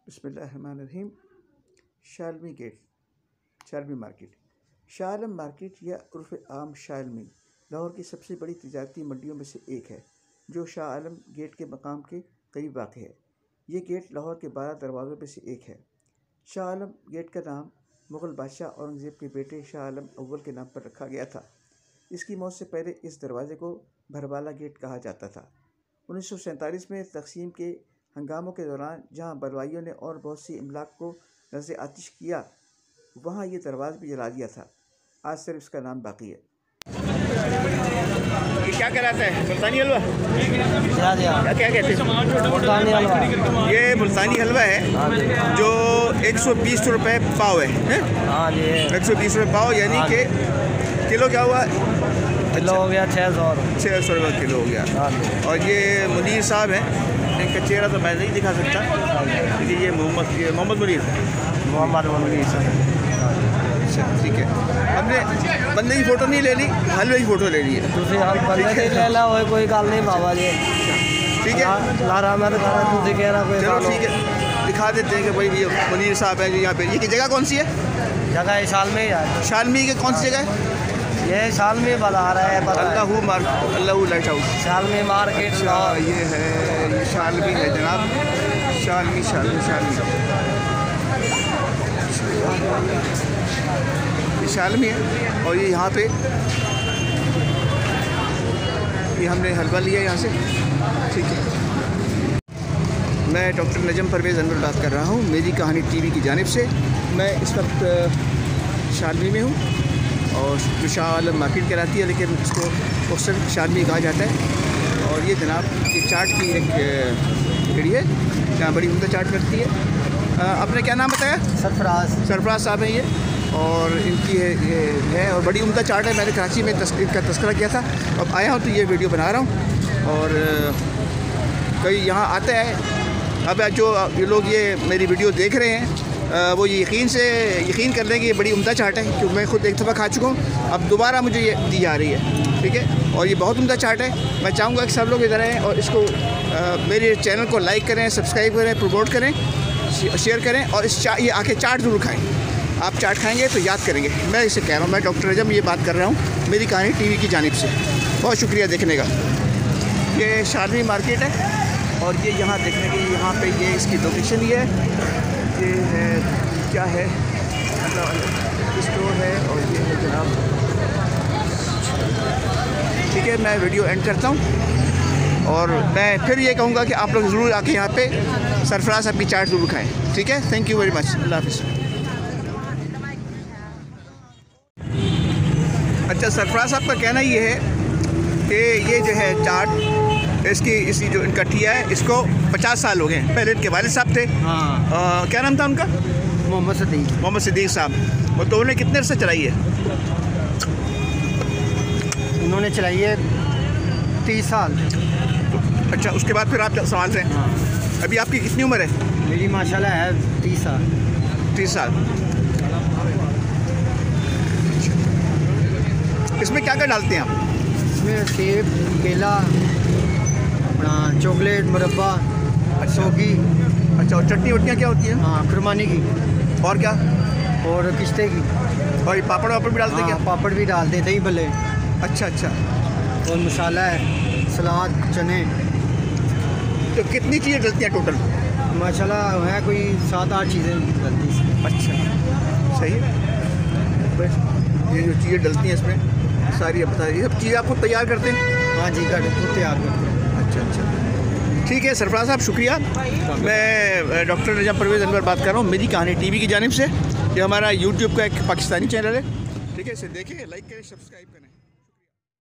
बिस्मिल्लाहिर्रहमानिर्रहीम। Shalmi gate, Shalmi market. Shah Alam market या उर्फ़ आम शालमी लाहौर की सबसे बड़ी तिजारती मंडियों में से एक है, जो शाह आलम गेट के मकाम के करीब वाक़ है। ये गेट लाहौर के 12 दरवाज़ों में से एक है। शाह आलम गेट का नाम मुग़ल बादशाह औरंगज़ेब के बेटे शाह आलम अव्वल के नाम पर रखा गया था। इसकी मौत से पहले इस दरवाज़े को भरवाला गेट कहा जाता था। 1947 में तक़सीम के हंगामों के दौरान जहां बलवाइयों ने और बहुत सी इमलाक को नज़र आतिश किया, वहां ये दरवाज़ा भी जला दिया था। आज सिर्फ इसका नाम बाकी है। ये क्या कहलाता है? मुल्तानी हलवा? क्या कहते हैं? मुल्तानी हलवा। ये मुल्तानी हलवा है जो 120 रुपये पाव है। हाँ जी, 120 रुपये पाव, यानी कि किलो क्या हुआ? किलो हो गया 600 रुपये किलो हो गया। और ये मुनीर साहब हैं, इनका चेहरा तो मैं नहीं दिखा सकता, क्योंकि ये मोहम्मद मुनीर साहब। ठीक है, हमने बंदे की फ़ोटो नहीं ले ली, हलवे की फ़ोटो ले ली है। कोई गल नहीं बाबा जी, ठीक है। चलो ठीक है, दिखा देते हैं कि भाई ये मुनीर साहब है जो यहाँ पे। ये की जगह कौन सी है? जगह शालमी है। शालमी के कौन सी जगह है? ये शालमी बता रहा है, अल्लाह लाइट हाउस, शालमी मार्केट। ये है, ये शालमी है जनाब, शालमी ये शालमी है। और ये यहाँ पे ये हमने हलवा लिया यहाँ से। ठीक है, मैं डॉक्टर नजम परवेज़ अनवर बात कर रहा हूँ मेरी कहानी टीवी की जानिब से। मैं इस वक्त शालमी में हूँ और जो शाह आलम मार्केट कहलाती है, लेकिन उसको अक्सर शालमी कहा जाता है। और ये जनाब ये चाट की एक रेडी है जहाँ बड़ी उम्दा चाट लगती है। आपने क्या नाम बताया? सरफराज साहब हैं ये, और इनकी है और बड़ी उम्दा चाट है। मैंने कराची में इनका तस्करा किया था, अब आया हूँ तो ये वीडियो बना रहा हूँ। और कई यहाँ आता है, अब जो ये लोग ये मेरी वीडियो देख रहे हैं वो ये यकीन कर लें कि ये बड़ी उम्दा चाट है, क्योंकि मैं खुद एक दफ़ा खा चुका हूँ, अब दोबारा मुझे ये दी जा रही है। ठीक है, और ये बहुत उम्दा चाट है। मैं चाहूँगा कि सब लोग इधर आएँ और इसको मेरे चैनल को लाइक करें, सब्सक्राइब करें, प्रमोट करें, शेयर करें, और ये आके चाट ज़रूर खाएँ। आप चाट खाएँगे तो याद करेंगे। मैं इसे कह रहा हूँ, मैं डॉक्टर नजम ये बात कर रहा हूँ मेरी कहानी टीवी की जानिब से। बहुत शुक्रिया देखने का। ये शालमी मार्केट है और ये यहाँ देखने की, यहाँ पे ये इसकी लोकेशन ही है। ये है क्या है, स्टोर है, और ये है जनाब। ठीक है, मैं वीडियो एंड करता हूँ और मैं फिर ये कहूँगा कि आप लोग ज़रूर आके यहाँ पे सरफराज साहब की चाट ज़रूर खाएँ। ठीक है, थैंक यू वेरी मच, अल्लाह हाफ़िज़। अच्छा, सरफराज साहब का कहना ये है कि ये जो है चाट, इसकी जो इनका ठिया है, इसको 50 साल हो गए। पहले इनके वालिद साहब थे। हाँ। क्या नाम था उनका? मोहम्मद सिद्दीक साहब। और तो उन्होंने कितने अर्से चलाई है? उन्होंने चलाई है 30 साल। अच्छा, उसके बाद फिर आप संभाल रहे हैं। हाँ। अभी आपकी कितनी उम्र है? मेरी माशाल्लाह है 30 साल। 30 साल। इसमें क्या क्या डालते हैं आप? इसमें सेब, केला, अपना चॉकलेट, मुरब्बा, सौगी। अच्छा, और चटनी वटनियाँ क्या होती हैं? हाँ, खुरमानी की। और क्या? और किश्ते की। और ये पापड़ वापड़ भी डालते हैं? हाँ, क्या पापड़ भी डालते हैं, दही भल्ले। अच्छा। और मसाला है, सलाद, चने। तो कितनी चीज़ें डलती हैं टोटल? माशाल्लाह है कोई 7-8 चीज़ें डलती हैं। अच्छा, सही है। बस ये जो चीज़ें डलती हैं इसमें सारी अब बताइए, सब चीज़ें आपको तैयार करते हैं? हाँ जी, खुद तैयार करते हैं। अच्छा। ठीक है सरफराज साहब, शुक्रिया। मैं डॉक्टर नजम परवेज़ अनवर बात कर रहा हूँ मेरी कहानी टीवी की जानिब से। ये हमारा यूट्यूब का एक पाकिस्तानी चैनल है। ठीक है, इसे देखें, लाइक करें, सब्सक्राइब करें।